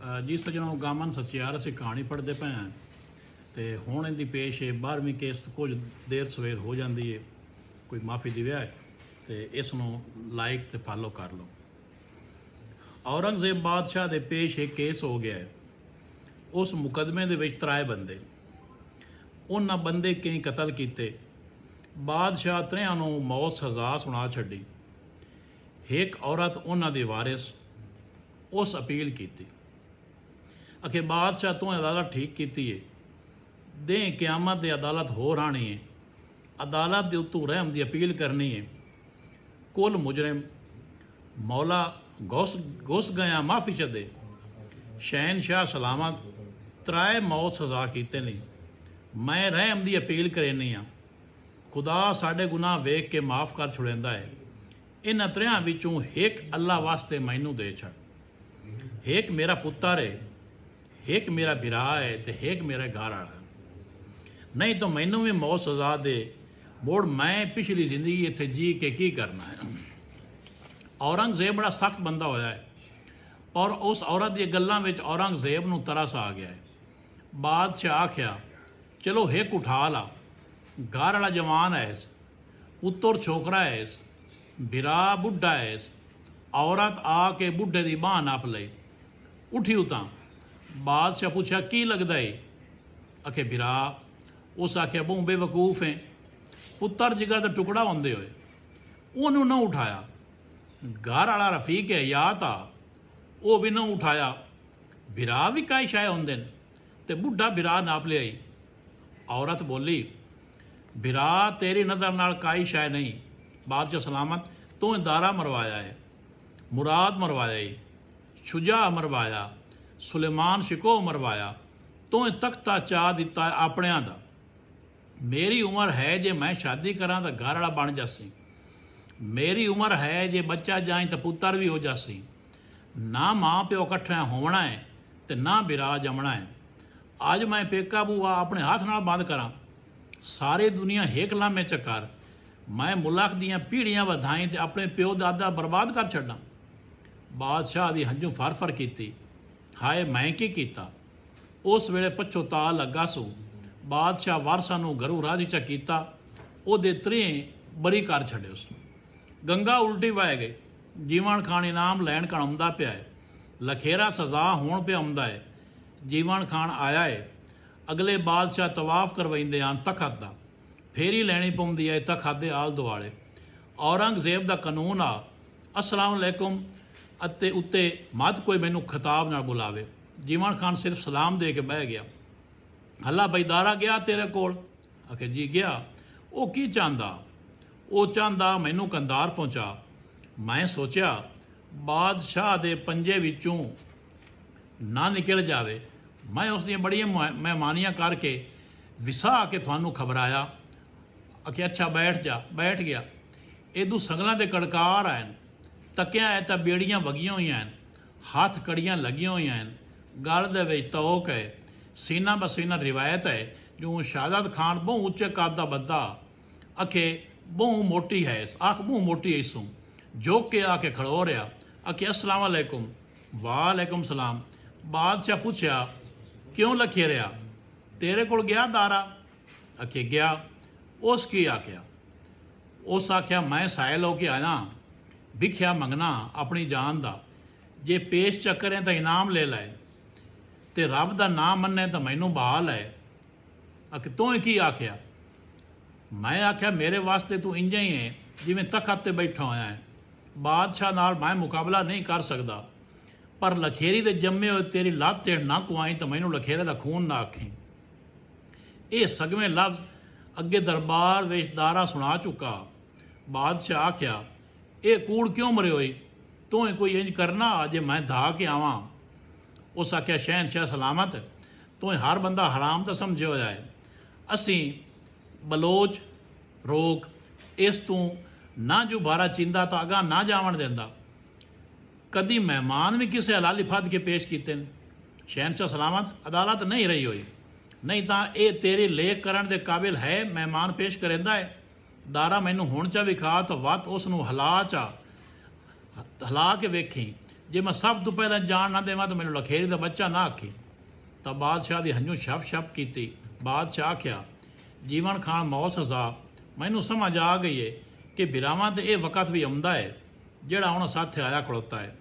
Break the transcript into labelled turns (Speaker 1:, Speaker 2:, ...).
Speaker 1: ਜੀ ਸੱਜਣੋ, ਗਾਮਨ ਸਚਿਆਰ ਅਸੀਂ ਕਹਾਣੀ ਪੜ੍ਹਦੇ ਪਏ ਹਾਂ ਅਤੇ ਹੁਣ ਇਹਦੀ ਪੇਸ਼ ਹੈ 12ਵੀਂ ਕਿਸ਼ਤ। ਕੁਝ ਦੇਰ ਸਵੇਰ ਹੋ ਜਾਂਦੀ ਹੈ, ਕੋਈ ਮਾਫੀ ਦੀ ਵਿਆਹ ਹੈ ਅਤੇ ਇਸ ਨੂੰ ਲਾਈਕ ਅਤੇ ਫਾਲੋ ਕਰ ਲਓ। ਔਰੰਗਜ਼ੇਬ ਬਾਦਸ਼ਾਹ ਦੇ ਪੇਸ਼ ਇੱਕ ਕੇਸ ਹੋ ਗਿਆ ਹੈ। ਉਸ ਮੁਕੱਦਮੇ ਦੇ ਵਿੱਚ 3 ਬੰਦੇ, ਉਹਨਾਂ ਬੰਦੇ ਕਈ ਕਤਲ ਕੀਤੇ। ਬਾਦਸ਼ਾਹ 3 ਨੂੰ ਮੌਤ ਸਜ਼ਾ ਸੁਣਾ ਛੱਡੀ। ਇੱਕ ਔਰਤ ਉਹਨਾਂ ਦੀ ਵਾਰਿਸ ਉਸ ਅਪੀਲ ਕੀਤੀ ਅਖੇ ਬਾਦਸ਼ਾਹ ਤੂੰ ਅਦਾਲਤ ਠੀਕ ਕੀਤੀ ਹੈ, ਦੇ ਕਿਆਮਤ ਦੀ ਅਦਾਲਤ ਹੋ ਰਾਣੀ ਹੈ, ਅਦਾਲਤ ਦੇ ਉੱਤੋਂ ਰਹਿਮ ਦੀ ਅਪੀਲ ਕਰਨੀ ਹੈ। ਕੁੱਲ ਮੁਜਰਮ ਮੌਲਾ ਘੁਸ ਗਿਆ ਮਾਫੀ ਚਦੇ। ਸ਼ਹਿਨशाह ਸਲਾਮਤ 3 ਮੌਤ ਸਜ਼ਾ ਕੀਤੇ ਨਹੀਂ। ਮੈਂ ਰਹਿਮ ਦੀ ਅਪੀਲ ਕਰਨੀ ਆ, ਖੁਦਾ ਸਾਡੇ ਗੁਨਾਹ ਵੇਖ ਕੇ ਮਾਫ ਕਰ ਛੁੜੇਂਦਾ ਹੈ। ਇਹਨਾਂ 3 ਵਿੱਚੋਂ ਇੱਕ ਅੱਲਾ ਵਾਸਤੇ ਮੈਨੂੰ ਦੇ ਛੱਡ। ਇੱਕ ਮੇਰਾ ਪੁੱਤਰ ਹੈ, ਇੱਕ ਮੇਰਾ ਭਰਾ ਹੈ ਅਤੇ ਇੱਕ ਮੇਰਾ ਘਰ ਵਾਲਾ। ਨਹੀਂ ਤਾਂ ਮੈਨੂੰ ਵੀ ਮੌਤ ਸਜ਼ਾ ਦੇ। ਮੁੜ ਮੈਂ ਪਿਛਲੀ ਜ਼ਿੰਦਗੀ ਇੱਥੇ ਜੀ ਕੇ ਕੀ ਕਰਨਾ ਹੈ। ਔਰੰਗਜ਼ੇਬ ਬੜਾ ਸਖਤ ਬੰਦਾ ਹੋਇਆ ਹੈ ਔਰ ਉਸ ਔਰਤ ਦੀਆਂ ਗੱਲਾਂ ਵਿੱਚ ਔਰੰਗਜ਼ੇਬ ਨੂੰ ਤਰਸ ਆ ਗਿਆ ਹੈ। ਬਾਦਸ਼ਾਹ ਆਖਿਆ ਚਲੋ ਹਿੱਕ ਉਠਾ ਲਾ। ਘਰ ਵਾਲਾ ਜਵਾਨ ਹੈ, ਪੁੱਤਰ ਛੋਕਰਾ ਹੈ, ਭਰਾ ਬੁੱਢਾ ਹੈ। ਔਰਤ ਆ ਕੇ ਬੁੱਢੇ ਦੀ ਬਾਂਹ ਨੱਪ ਲਈ। ਉੱਠੀ ਉਤਾਂ ਬਾਦਸ਼ਾਹ ਪੁੱਛਿਆ ਕੀ ਲੱਗਦਾ ਏ? ਆਖੇ ਭਰਾ। ਉਸ ਆਖਿਆ ਬਹੁ ਬੇਵਕੂਫ ਹੈ, ਪੁੱਤਰ ਜਿਗਰ ਦਾ ਟੁਕੜਾ ਹੁੰਦੇ ਹੋਏ ਉਹਨੂੰ ਨਾ ਉਠਾਇਆ। ਘਰ ਵਾਲਾ ਰਫੀਕ ਹੈ ਯਾ ਤਾਂ ਉਹ ਵੀ ਨਾ ਉਠਾਇਆ। ਭਰਾ ਵੀ ਕਾਈ ਸ਼ਾਇ ਹੁੰਦੇ ਨੇ ਅਤੇ ਬੁੱਢਾ ਭਰਾ ਨਾਪ ਲਿਆਈ। ਔਰਤ ਬੋਲੀ ਭਰਾ ਤੇਰੀ ਨਜ਼ਰ ਨਾਲ ਕਾਈ ਸ਼ਾਇ ਨਹੀਂ। ਬਾਦਸ਼ਾਹ ਸਲਾਮਤ ਤੂੰ ਦਾਰਾ ਮਰਵਾਇਆ ਹੈ, ਮੁਰਾਦ ਮਰਵਾਇਆ ਏ, ਸ਼ੁਜਾ ਮਰਵਾਇਆ, ਸੁਲੇਮਾਨ ਸ਼ਿਕੋ ਮਰਵਾਇਆ। ਤੂੰ ਤਖਤਾ ਚਾਹ ਦਿੱਤਾ ਆਪਣਿਆਂ ਦਾ। ਮੇਰੀ ਉਮਰ ਹੈ ਜੇ ਮੈਂ ਸ਼ਾਦੀ ਕਰਾਂ ਤਾਂ ਘਰ ਵਾਲਾ ਬਣ ਜਾਸੀ। ਮੇਰੀ ਉਮਰ ਹੈ ਜੇ ਬੱਚਾ ਜਾਏ ਤਾਂ ਪੁੱਤਰ ਵੀ ਹੋ ਜਾਸੀ। ਨਾ ਮਾਂ ਪਿਓ ਇਕੱਠਿਆਂ ਹੋਣਾ ਹੈ ਅਤੇ ਨਾ ਭਰਾ ਜੰਮਣਾ ਹੈ। ਅੱਜ ਮੈਂ ਪੇਕਾ ਬੂਆ ਆਪਣੇ ਹੱਥ ਨਾਲ ਬੰਦ ਕਰਾਂ, ਸਾਰੇ ਦੁਨੀਆ ਹੇਕ ਲਾਮੇ ਚੱਕਰ। ਮੈਂ ਮੁਲਕ ਦੀਆਂ ਪੀੜ੍ਹੀਆਂ ਵਧਾਈ ਅਤੇ ਆਪਣੇ ਪਿਓ ਦਾਦਾ ਬਰਬਾਦ ਕਰ ਛੱਡਾਂ। ਬਾਦਸ਼ਾਹ ਦੀ ਹੰਝੂ ਫਰ ਕੀਤੀ। ਹਾਏ ਮੈਂ ਕੀ ਕੀਤਾ? ਉਸ ਵੇਲੇ ਪਛੋਤਾ ਲੱਗਾ ਸੂ। ਬਾਦਸ਼ਾਹ ਵਾਰਸਾਂ ਨੂੰ ਘਰੋਂ ਰਾਜੀ ਚ ਕੀਤਾ। ਉਹਦੇ 3 ਬਰੀ ਕਰ ਛੱਡੇ। ਉਸ ਗੰਗਾ ਉਲਟੀ ਵਹਿ ਗਈ। ਜੀਵਨ ਖਾਨ ਇਨਾਮ ਲੈਣ ਕਣ ਆਉਂਦਾ ਪਿਆ ਹੈ। ਲਖੇਰਾ ਸਜ਼ਾ ਹੋਣ ਪਿਆ ਆਉਂਦਾ ਹੈ। ਜੀਵਨ ਖਾਨ ਆਇਆ ਹੈ। ਅਗਲੇ ਬਾਦਸ਼ਾਹ ਤਵਾਫ ਕਰਵਾਉਂਦੇ ਹਨ ਤਖਤ ਦਾ। ਫੇਰੀ ਲੈਣੀ ਪਾਉਂਦੀ ਹੈ ਤਖਤ ਦੇ ਆਲ ਦੁਆਲੇ। ਔਰੰਗਜ਼ੇਬ ਦਾ ਕਾਨੂੰਨ ਆ ਅਸਲਾਮ ਅਲੈਕੁਮ ਅਤੇ ਉੱਤੇ ਮੱਧ ਕੋਈ ਮੈਨੂੰ ਖਿਤਾਬ ਨਾਲ ਬੁਲਾਵੇ। ਜੀਵਨ ਖਾਨ ਸਿਰਫ ਸਲਾਮ ਦੇ ਕੇ ਬਹਿ ਗਿਆ। ਹੱਲਾ ਬਈਦਾਰਾ ਗਿਆ ਤੇਰੇ ਕੋਲ? ਆਖੇ ਜੀ ਗਿਆ। ਉਹ ਕੀ ਚਾਹੁੰਦਾ? ਉਹ ਚਾਹੁੰਦਾ ਮੈਨੂੰ ਕੰਧਾਰ ਪਹੁੰਚਾ। ਮੈਂ ਸੋਚਿਆ ਬਾਦਸ਼ਾਹ ਦੇ ਪੰਜੇ ਵਿੱਚੋਂ ਨਾ ਨਿਕਲ ਜਾਵੇ। ਮੈਂ ਉਸ ਦੀਆਂ ਬੜੀਆਂ ਮਹਿਮਾਨੀਆਂ ਕਰਕੇ ਵਿਸਾ ਕੇ ਤੁਹਾਨੂੰ ਖਬਰਾਇਆ। ਆਖੇ ਅੱਛਾ ਬੈਠ ਜਾ। ਬੈਠ ਗਿਆ। ਇਹਦੂ ਸੰਗਲਾਂ ਦੇ ਕੜਕਾਰ ਆਏ। ਤੱਕਿਆ ਹੈ ਤਾਂ ਬੇੜੀਆਂ ਵਗੀਆਂ ਹੋਈਆਂ ਹਨ, ਹੱਥ ਕੜੀਆਂ ਲੱਗੀਆਂ ਹੋਈਆਂ ਹਨ, ਗਲ ਦੇ ਵਿੱਚ ਤੋਕ ਹੈ, ਸੀਨਾ ਬਸੀਨਾ ਰਿਵਾਇਤ ਹੈ ਜੋ ਸ਼ਹਾਦਤ ਖਾਨ ਬਹੁ ਉੱਚੇ ਕੱਦ ਦਾ ਬੰਦਾ। ਅਖੇ ਬਹੁ ਮੋਟੀ ਹੈ, ਅੱਖ ਬਹੁ ਮੋਟੀ ਇਸੋਂ ਜੋਕ ਕੇ ਆ ਕੇ ਖੜੋ ਰਿਹਾ। ਅਖੇ ਅਸਲਾਮ ਅਲੈਕੁਮ। ਵਾਲੇਕੁਮ ਸਲਾਮ। ਬਾਦਸ਼ਾਹ ਪੁੱਛਿਆ ਕਿਉਂ ਲਖੇ ਰਿਹਾ? ਤੇਰੇ ਕੋਲ ਗਿਆ ਦਾਰਾ? ਅਖੇ ਗਿਆ। ਉਸ ਕੀ ਆਖਿਆ? ਉਸ ਆਖਿਆ ਮੈਂ ਸਾਇਲ ਹੋ ਕੇ ਆਇਆ, ਭਿੱਖਿਆ ਮੰਗਣਾ ਆਪਣੀ ਜਾਨ ਦਾ। ਜੇ ਪੇਸ਼ ਚੱਕਰ ਹੈ ਤਾਂ ਇਨਾਮ ਲੈ ਲੈ, ਅਤੇ ਰੱਬ ਦਾ ਨਾਮ ਮੰਨੇ ਤਾਂ ਮੈਨੂੰ ਬਹਾਲ ਹੈ। ਆਖੇ ਤੂੰ ਕੀ ਆਖਿਆ? ਮੈਂ ਆਖਿਆ ਮੇਰੇ ਵਾਸਤੇ ਤੂੰ ਇੰਝ ਹੀ ਹੈ ਜਿਵੇਂ ਤਖਤ 'ਤੇ ਬੈਠਾ ਹੋਇਆ ਹੈ। ਬਾਦਸ਼ਾਹ ਨਾਲ ਮੈਂ ਮੁਕਾਬਲਾ ਨਹੀਂ ਕਰ ਸਕਦਾ, ਪਰ ਲਖੇਰੀ ਦੇ ਜੰਮੇ ਹੋਏ ਤੇਰੀ ਲੱਤ ਤੇ ਨਾ ਕੁਆਈ ਤਾਂ ਮੈਨੂੰ ਲਖੇਰੇ ਦਾ ਖੂਨ ਨਾ ਆਖੀ। ਇਹ ਸਗਵੇਂ ਲਫ਼ਜ਼ ਅੱਗੇ ਦਰਬਾਰ ਵਿੱਚ ਦਾਰਾ ਸੁਣਾ ਚੁੱਕਾ। ਬਾਦਸ਼ਾਹ ਆਖਿਆ ਇਹ ਕੂੜ ਕਿਉਂ ਮਰੇ ਹੋਈ? ਤੂੰ ਕੋਈ ਇੰਝ ਕਰਨਾ ਜੇ ਮੈਂ ਧਾ ਕੇ ਆਵਾਂ। ਉਸ ਆਖਿਆ ਸ਼ਹਿਨशाह ਸਲਾਮਤ ਤੂੰ ਹਰ ਬੰਦਾ ਹਰਾਮ ਤਾਂ ਸਮਝਿਆ ਹੋਇਆ ਹੈ। ਅਸੀਂ ਬਲੋਚ ਰੋਕ ਇਸ ਤੋਂ ਨਾ ਜੋ ਬਾਰਾ ਚਿੰਦਾ ਤਾਂ ਅਗਾਂਹ ਨਾ ਜਾਵਣ ਦਿੰਦਾ। ਕਦੀ ਮਹਿਮਾਨ ਵੀ ਕਿਸੇ ਹਲਾਲੀ ਫੱਦ ਕੇ ਪੇਸ਼ ਕੀਤੇ ਨੇ। ਸ਼ਹਿਨशाह ਸਲਾਮਤ ਅਦਾਲਤ ਨਹੀਂ ਰਹੀ ਹੋਈ, ਨਹੀਂ ਤਾਂ ਇਹ ਤੇਰੇ ਲੇਖ ਕਰਨ ਦੇ ਕਾਬਿਲ ਹੈ। ਮਹਿਮਾਨ ਪੇਸ਼ ਕਰੇਂਦਾ ਹੈ। ਦਾਰਾ ਮੈਨੂੰ ਹੁਣ ਚਾ ਵਿਖਾ ਤਾਂ ਵੱਤ ਉਸ ਨੂੰ ਹਲਾ ਕੇ ਵੇਖੀ। ਜੇ ਮੈਂ ਸਭ ਤੋਂ ਪਹਿਲਾਂ ਜਾਣ ਨਾ ਦੇਵਾਂ ਤਾਂ ਮੈਨੂੰ ਲਖੇਰੀ ਦਾ ਬੱਚਾ ਨਾ ਆਖੀ। ਤਾਂ ਬਾਦਸ਼ਾਹ ਦੀ ਹੰਝੂ ਛਪ ਛਪ ਕੀਤੀ। ਬਾਦਸ਼ਾਹ ਆਖਿਆ, ਜੀਵਨ ਖਾਨ ਮੌਤ ਸਜ਼ਾ, ਮੈਨੂੰ ਸਮਝ ਆ ਗਈ ਹੈ ਕਿ ਬਿਰਾਵਾਂ ਤੇ ਇਹ ਵਕਤ ਵੀ ਆਉਂਦਾ ਹੈ ਜਿਹੜਾ ਹੁਣ ਸਾਥੇ ਆਇਆ ਖੜੋਤਾ ਹੈ।